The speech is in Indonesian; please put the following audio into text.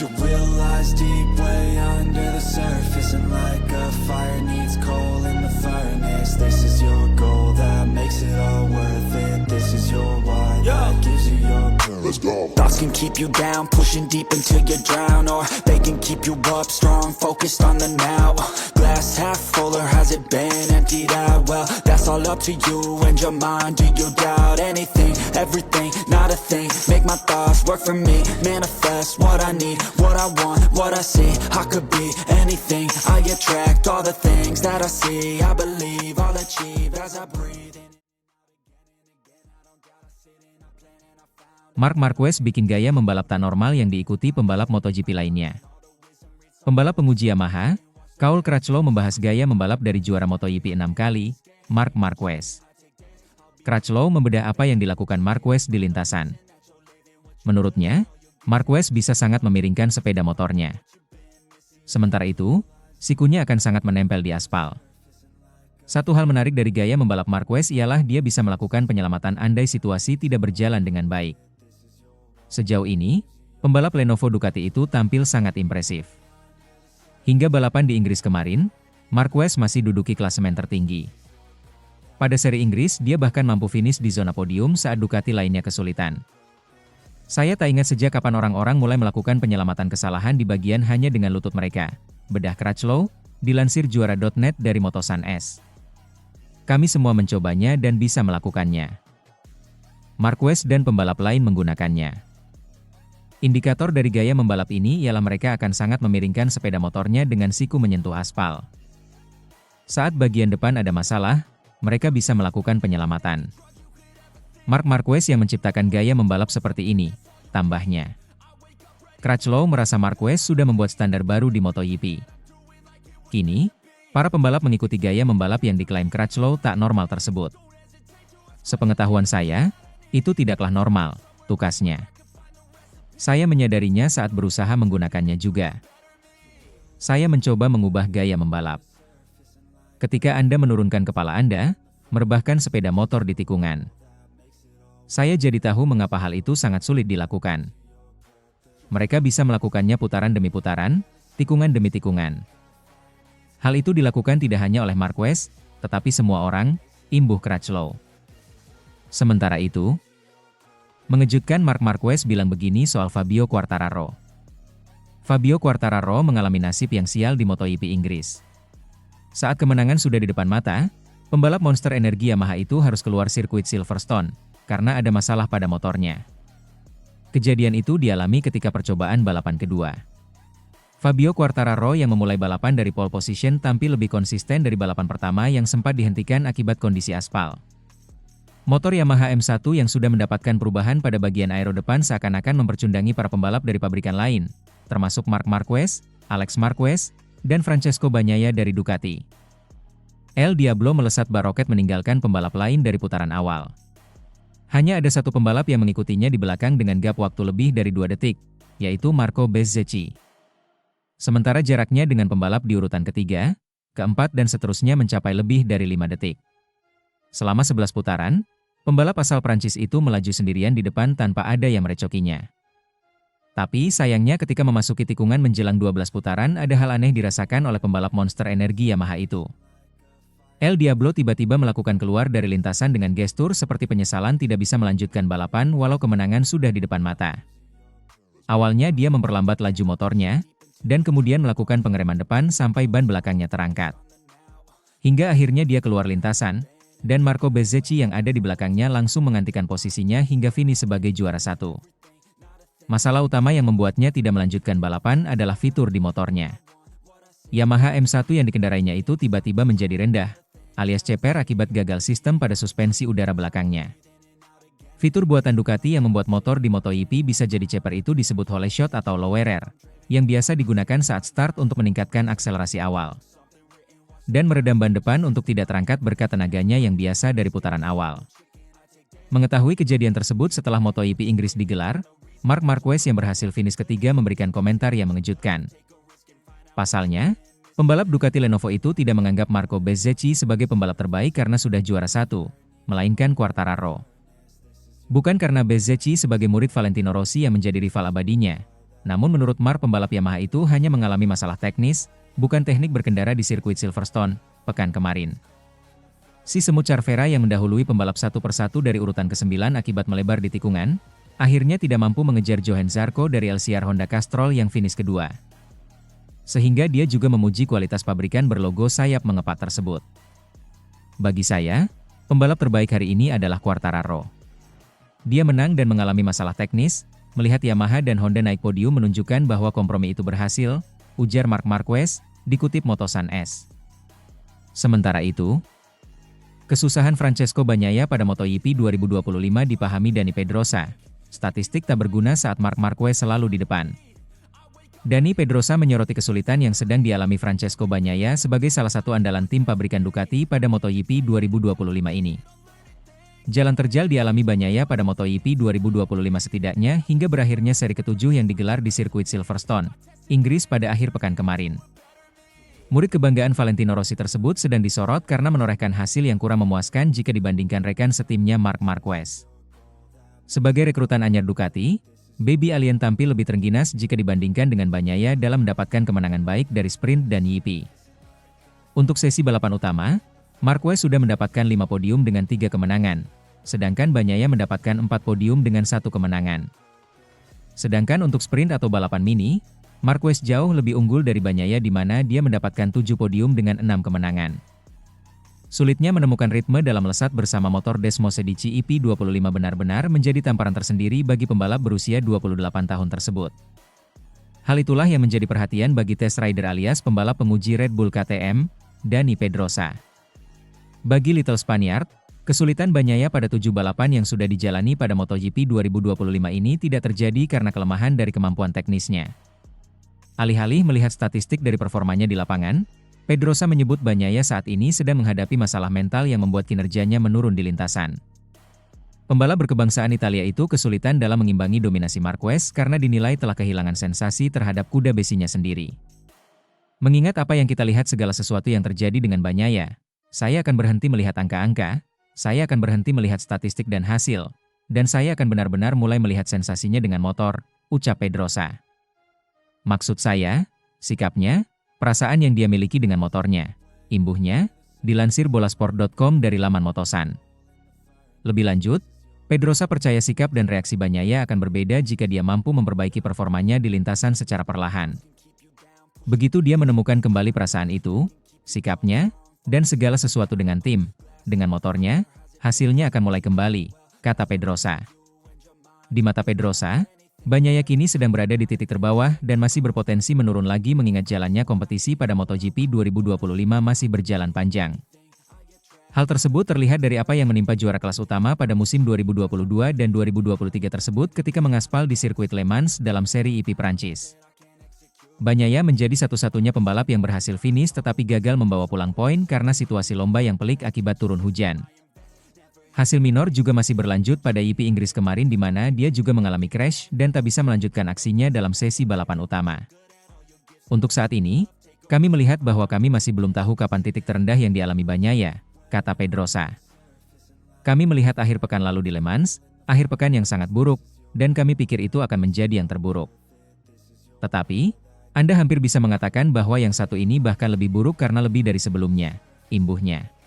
You realize deep way under the surface, and like a fire needs coal in the furnace. This is your goal that makes it all worth it. This is your why that gives you your purpose. Let's go. Thoughts can keep you down, pushing deep until you drown, or they can keep you up strong, focused on the now. Glass half full, or has it been emptied out? Well, that's all up to you and your mind. Do you doubt anything, everything, not a thing? Make my thoughts work for me, manifest what I need, what I want, what I see. I could be anything, I attract all the things that I see. I believe I'll achieve as I breathe in. Marc Marquez bikin gaya membalap tak normal yang diikuti pembalap MotoGP lainnya. Pembalap penguji Yamaha, Kaul Crutchlow membahas gaya membalap dari juara MotoGP 6 kali, Marc Marquez. Crutchlow membedah apa yang dilakukan Marquez di lintasan. Menurutnya, Marquez bisa sangat memiringkan sepeda motornya. Sementara itu, sikunya akan sangat menempel di aspal. Satu hal menarik dari gaya membalap Marquez ialah dia bisa melakukan penyelamatan andai situasi tidak berjalan dengan baik. Sejauh ini, pembalap Lenovo Ducati itu tampil sangat impresif. Hingga balapan di Inggris kemarin, Marquez masih duduki klasemen tertinggi. Pada seri Inggris, dia bahkan mampu finish di zona podium saat Ducati lainnya kesulitan. Saya tak ingat sejak kapan orang-orang mulai melakukan penyelamatan kesalahan di bagian hanya dengan lutut mereka, bedah Crutchlow, dilansir juara.net dari Motosan S. Kami semua mencobanya dan bisa melakukannya. Marquez dan pembalap lain menggunakannya. Indikator dari gaya membalap ini ialah mereka akan sangat memiringkan sepeda motornya dengan siku menyentuh aspal. Saat bagian depan ada masalah, mereka bisa melakukan penyelamatan. Marc Marquez yang menciptakan gaya membalap seperti ini, tambahnya. Crutchlow merasa Marquez sudah membuat standar baru di MotoGP. Kini, para pembalap mengikuti gaya membalap yang diklaim Crutchlow tak normal tersebut. Sepengetahuan saya, itu tidaklah normal, tukasnya. Saya menyadarinya saat berusaha menggunakannya juga. Saya mencoba mengubah gaya membalap. Ketika Anda menurunkan kepala Anda, merebahkan sepeda motor di tikungan. Saya jadi tahu mengapa hal itu sangat sulit dilakukan. Mereka bisa melakukannya putaran demi putaran, tikungan demi tikungan. Hal itu dilakukan tidak hanya oleh Marquez, tetapi semua orang, imbuh Crutchlow. Sementara itu, mengejutkan Marc Marquez bilang begini soal Fabio Quartararo. Fabio Quartararo mengalami nasib yang sial di MotoGP Inggris. Saat kemenangan sudah di depan mata, pembalap monster energi Yamaha itu harus keluar sirkuit Silverstone, karena ada masalah pada motornya. Kejadian itu dialami ketika percobaan balapan kedua. Fabio Quartararo yang memulai balapan dari pole position tampil lebih konsisten dari balapan pertama yang sempat dihentikan akibat kondisi aspal. Motor Yamaha M1 yang sudah mendapatkan perubahan pada bagian aero depan seakan-akan mempercundangi para pembalap dari pabrikan lain, termasuk Marc Marquez, Alex Marquez, dan Francesco Bagnaia dari Ducati. El Diablo melesat baroket meninggalkan pembalap lain dari putaran awal. Hanya ada satu pembalap yang mengikutinya di belakang dengan gap waktu lebih dari 2 detik, yaitu Marco Bezzecchi. Sementara jaraknya dengan pembalap di urutan ketiga, keempat dan seterusnya mencapai lebih dari 5 detik. Selama 11 putaran, pembalap asal Prancis itu melaju sendirian di depan tanpa ada yang merecokinya. Tapi sayangnya ketika memasuki tikungan menjelang 12 putaran ada hal aneh dirasakan oleh pembalap monster energi Yamaha itu. El Diablo tiba-tiba melakukan keluar dari lintasan dengan gestur seperti penyesalan tidak bisa melanjutkan balapan walau kemenangan sudah di depan mata. Awalnya dia memperlambat laju motornya, dan kemudian melakukan pengereman depan sampai ban belakangnya terangkat. Hingga akhirnya dia keluar lintasan, dan Marco Bezzecchi yang ada di belakangnya langsung menggantikan posisinya hingga finish sebagai juara 1. Masalah utama yang membuatnya tidak melanjutkan balapan adalah fitur di motornya. Yamaha M1 yang dikendarainya itu tiba-tiba menjadi rendah, alias ceper akibat gagal sistem pada suspensi udara belakangnya. Fitur buatan Ducati yang membuat motor di MotoGP bisa jadi ceper itu disebut hole shot atau lower air, yang biasa digunakan saat start untuk meningkatkan akselerasi awal. Dan meredam ban depan untuk tidak terangkat berkat tenaganya yang biasa dari putaran awal. Mengetahui kejadian tersebut setelah MotoGP Inggris digelar, Marc Marquez yang berhasil finish ketiga memberikan komentar yang mengejutkan. Pasalnya, pembalap Ducati Lenovo itu tidak menganggap Marco Bezzecchi sebagai pembalap terbaik karena sudah juara 1, melainkan Quartararo. Bukan karena Bezzecchi sebagai murid Valentino Rossi yang menjadi rival abadinya, Namun menurut Mark, pembalap Yamaha itu hanya mengalami masalah teknis, bukan teknik berkendara di sirkuit Silverstone pekan kemarin. Si semut Cervera yang mendahului pembalap satu persatu dari urutan ke-9 akibat melebar di tikungan, akhirnya tidak mampu mengejar Johann Zarco dari LCR Honda Castrol yang finish kedua. Sehingga dia juga memuji kualitas pabrikan berlogo sayap mengepak tersebut. Bagi saya, pembalap terbaik hari ini adalah Quartararo. Dia menang dan mengalami masalah teknis. Melihat Yamaha dan Honda naik podium menunjukkan bahwa kompromi itu berhasil, ujar Marc Marquez, dikutip Motosan S. Sementara itu, kesusahan Francesco Bagnaia pada MotoGP 2025 dipahami Dani Pedrosa. Statistik tak berguna saat Marc Marquez selalu di depan. Dani Pedrosa menyoroti kesulitan yang sedang dialami Francesco Bagnaia sebagai salah satu andalan tim pabrikan Ducati pada MotoGP 2025 ini. Jalan terjal dialami Bagnaia pada MotoGP 2025 setidaknya hingga berakhirnya seri ke-7 yang digelar di sirkuit Silverstone, Inggris pada akhir pekan kemarin. Murid kebanggaan Valentino Rossi tersebut sedang disorot karena menorehkan hasil yang kurang memuaskan jika dibandingkan rekan setimnya Marc Marquez. Sebagai rekrutan anyar Ducati, Baby Alien tampil lebih terengginas jika dibandingkan dengan Bagnaia dalam mendapatkan kemenangan baik dari sprint dan GP. Untuk sesi balapan utama, Marquez sudah mendapatkan 5 podium dengan 3 kemenangan, sedangkan Bagnaia mendapatkan 4 podium dengan 1 kemenangan. Sedangkan untuk sprint atau balapan mini, Marquez jauh lebih unggul dari Bagnaia di mana dia mendapatkan 7 podium dengan 6 kemenangan. Sulitnya menemukan ritme dalam melesat bersama motor Desmosedici EP25 benar-benar menjadi tamparan tersendiri bagi pembalap berusia 28 tahun tersebut. Hal itulah yang menjadi perhatian bagi test rider alias pembalap penguji Red Bull KTM, Dani Pedrosa. Bagi Little Spaniard, kesulitan Bagnaia pada 7 balapan yang sudah dijalani pada MotoGP 2025 ini tidak terjadi karena kelemahan dari kemampuan teknisnya. Alih-alih melihat statistik dari performanya di lapangan, Pedrosa menyebut Bagnaia saat ini sedang menghadapi masalah mental yang membuat kinerjanya menurun di lintasan. Pembalap berkebangsaan Italia itu kesulitan dalam mengimbangi dominasi Marquez karena dinilai telah kehilangan sensasi terhadap kuda besinya sendiri. Mengingat apa yang kita lihat segala sesuatu yang terjadi dengan Bagnaia, saya akan berhenti melihat angka-angka, saya akan berhenti melihat statistik dan hasil, dan saya akan benar-benar mulai melihat sensasinya dengan motor, ucap Pedrosa. Maksud saya, sikapnya, perasaan yang dia miliki dengan motornya, imbuhnya, dilansir bolasport.com dari laman Motosan. Lebih lanjut, Pedrosa percaya sikap dan reaksi Bagnaia akan berbeda jika dia mampu memperbaiki performanya di lintasan secara perlahan. Begitu dia menemukan kembali perasaan itu, sikapnya, dan segala sesuatu dengan tim, dengan motornya, hasilnya akan mulai kembali, kata Pedrosa. Di mata Pedrosa, Bagnaia kini sedang berada di titik terbawah dan masih berpotensi menurun lagi mengingat jalannya kompetisi pada MotoGP 2025 masih berjalan panjang. Hal tersebut terlihat dari apa yang menimpa juara kelas utama pada musim 2022 dan 2023 tersebut ketika mengaspal di sirkuit Le Mans dalam seri EP Prancis. Bagnaia menjadi satu-satunya pembalap yang berhasil finish tetapi gagal membawa pulang poin karena situasi lomba yang pelik akibat turun hujan. Hasil minor juga masih berlanjut pada EP Inggris kemarin di mana dia juga mengalami crash dan tak bisa melanjutkan aksinya dalam sesi balapan utama. Untuk saat ini, kami melihat bahwa kami masih belum tahu kapan titik terendah yang dialami Bagnaia, kata Pedrosa. Kami melihat akhir pekan lalu di Le Mans, akhir pekan yang sangat buruk, dan kami pikir itu akan menjadi yang terburuk. Tetapi, Anda hampir bisa mengatakan bahwa yang satu ini bahkan lebih buruk karena lebih dari sebelumnya, imbuhnya.